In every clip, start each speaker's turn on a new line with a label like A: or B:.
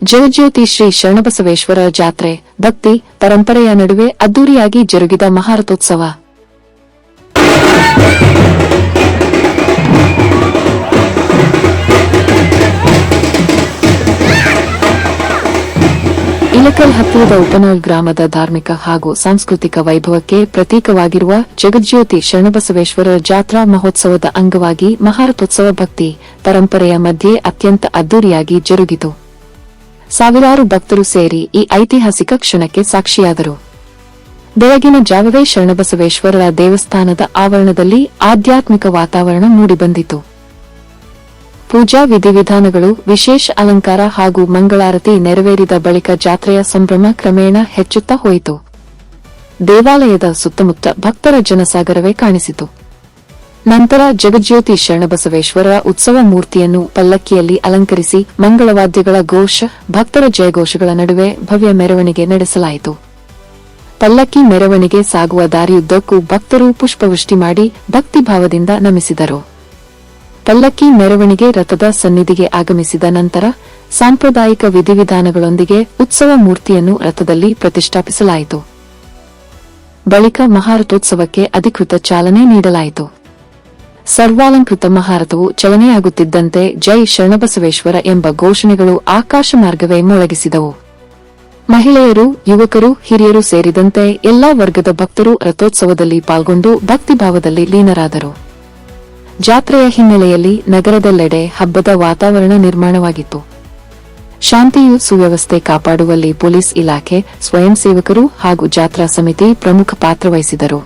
A: ಜಗಜ್ಯೋತಿ ಶ್ರೀ ಶರಣಬಸವೇಶ್ವರ ಜಾತ್ರೆ ಭಕ್ತಿ ಪರಂಪರೆಯ ನಡುವೆ ಅದ್ದೂರಿಯಾಗಿ ಜರುಗಿದ ಮಹಾರಥೋತ್ಸವ. ಇಳಕಲ್ ಹತ್ತಿರದ ಉಪನೂರು ಗ್ರಾಮದ ಧಾರ್ಮಿಕ ಹಾಗೂ ಸಾಂಸ್ಕೃತಿಕ ವೈಭವಕ್ಕೆ ಪ್ರತೀಕವಾಗಿರುವ ಜಗಜ್ಯೋತಿ ಶರಣಬಸವೇಶ್ವರ ಜಾತ್ರಾ ಮಹೋತ್ಸವದ ಅಂಗವಾಗಿ ಮಹಾರಥೋತ್ಸವ ಭಕ್ತಿ ಪರಂಪರೆಯ ಮಧ್ಯೆ ಅತ್ಯಂತ ಅದ್ದೂರಿಯಾಗಿ ಜರುಗಿತು. ಸಾವಿರಾರು ಭಕ್ತರು ಸೇರಿ ಈ ಐತಿಹಾಸಿಕ ಕ್ಷಣಕ್ಕೆ ಸಾಕ್ಷಿಯಾದರು. ಬೆಳಗಿನ ಜಾವವೇ ಶರಣಬಸವೇಶ್ವರರ ದೇವಸ್ಥಾನದ ಆವರಣದಲ್ಲಿ ಆಧ್ಯಾತ್ಮಿಕ ವಾತಾವರಣ ಮೂಡಿಬಂದಿತು. ಪೂಜಾ ವಿಧಿವಿಧಾನಗಳು, ವಿಶೇಷ ಅಲಂಕಾರ ಹಾಗೂ ಮಂಗಳಾರತಿ ನೆರವೇರಿದ ಬಳಿಕ ಜಾತ್ರೆಯ ಸಂಭ್ರಮ ಕ್ರಮೇಣ ಹೆಚ್ಚುತ್ತಾ ಹೋಯಿತು. ದೇವಾಲಯದ ಸುತ್ತಮುತ್ತ ಭಕ್ತರ ಜನಸಾಗರವೇ ಕಾಣಿಸಿತು. ನಂತರ ಜಗಜ್ಯೋತಿ ಶರಣಬಸವೇಶ್ವರರ ಉತ್ಸವ ಮೂರ್ತಿಯನ್ನು ಪಲ್ಲಕ್ಕಿಯಲ್ಲಿ ಅಲಂಕರಿಸಿ ಮಂಗಳವಾದ್ಯಗಳ ಘೋಷ, ಭಕ್ತರ ಜಯಘೋಷಗಳ ನಡುವೆ ಭವ್ಯ ಮೆರವಣಿಗೆ ನಡೆಸಲಾಯಿತು. ಪಲ್ಲಕ್ಕಿ ಮೆರವಣಿಗೆ ಸಾಗುವ ದಾರಿಯುದ್ದಕ್ಕೂ ಭಕ್ತರು ಪುಷ್ಪವೃಷ್ಟಿ ಮಾಡಿ ಭಕ್ತಿಭಾವದಿಂದ ನಮಿಸಿದರು. ಪಲ್ಲಕ್ಕಿ ಮೆರವಣಿಗೆ ರಥದ ಸನ್ನಿಧಿಗೆ ಆಗಮಿಸಿದ ನಂತರ ಸಾಂಪ್ರದಾಯಿಕ ವಿಧಿವಿಧಾನಗಳೊಂದಿಗೆ ಉತ್ಸವ ಮೂರ್ತಿಯನ್ನು ರಥದಲ್ಲಿ ಪ್ರತಿಷ್ಠಾಪಿಸಲಾಯಿತು. ಬಳಿಕ ಮಹಾರಥೋತ್ಸವಕ್ಕೆ ಅಧಿಕೃತ ಚಾಲನೆ ನೀಡಲಾಯಿತು. ಸರ್ವಾಲಂಕೃತ ಮಹಾರಥವು ಚಲನೆಯಾಗುತ್ತಿದ್ದಂತೆ ಜೈ ಶರಣಬಸವೇಶ್ವರ ಎಂಬ ಘೋಷಣೆಗಳು ಆಕಾಶ ಮಾರ್ಗವೇ ಮೊಳಗಿಸಿದವು. ಮಹಿಳೆಯರು, ಯುವಕರು, ಹಿರಿಯರು ಸೇರಿದಂತೆ ಎಲ್ಲಾ ವರ್ಗದ ಭಕ್ತರು ರಥೋತ್ಸವದಲ್ಲಿ ಪಾಲ್ಗೊಂಡು ಭಕ್ತಿಭಾವದಲ್ಲಿ ಲೀನರಾದರು. ಜಾತ್ರೆಯ ಹಿನ್ನೆಲೆಯಲ್ಲಿ ನಗರದೆಲ್ಲೆಡೆ ಹಬ್ಬದ ವಾತಾವರಣ ನಿರ್ಮಾಣವಾಗಿತ್ತು. ಶಾಂತಿಯು ಸುವ್ಯವಸ್ಥೆ ಕಾಪಾಡುವಲ್ಲಿ ಪೊಲೀಸ್ ಇಲಾಖೆ, ಸ್ವಯಂ ಸೇವಕರು ಹಾಗೂ ಜಾತ್ರಾ ಸಮಿತಿ ಪ್ರಮುಖ ಪಾತ್ರ ವಹಿಸಿದರು.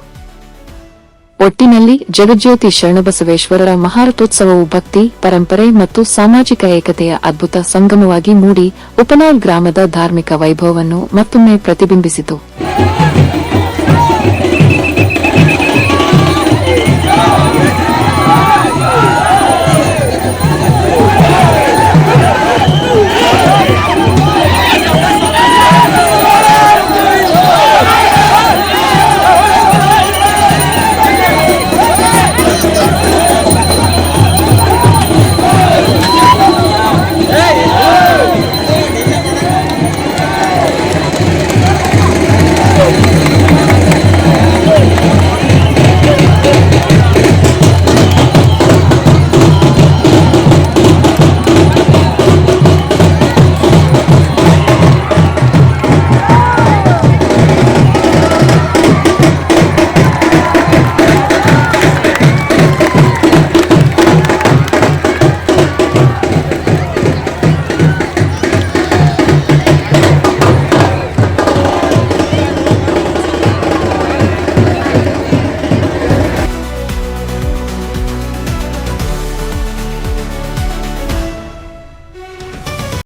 A: ಒಟ್ಟಿನಲ್ಲಿ ಜಗಜ್ಯೋತಿ ಶರಣಬಸವೇಶ್ವರರ ಮಹಾರಥೋತ್ಸವವು ಭಕ್ತಿ, ಪರಂಪರೆ ಮತ್ತು ಸಾಮಾಜಿಕ ಏಕತೆಯ ಅದ್ಭುತ ಸಂಗಮವಾಗಿ ಮೂಡಿ ಉಪನೂರು ಗ್ರಾಮದ ಧಾರ್ಮಿಕ ವೈಭವವನ್ನು ಮತ್ತೊಮ್ಮೆ ಪ್ರತಿಬಿಂಬಿಸಿತು.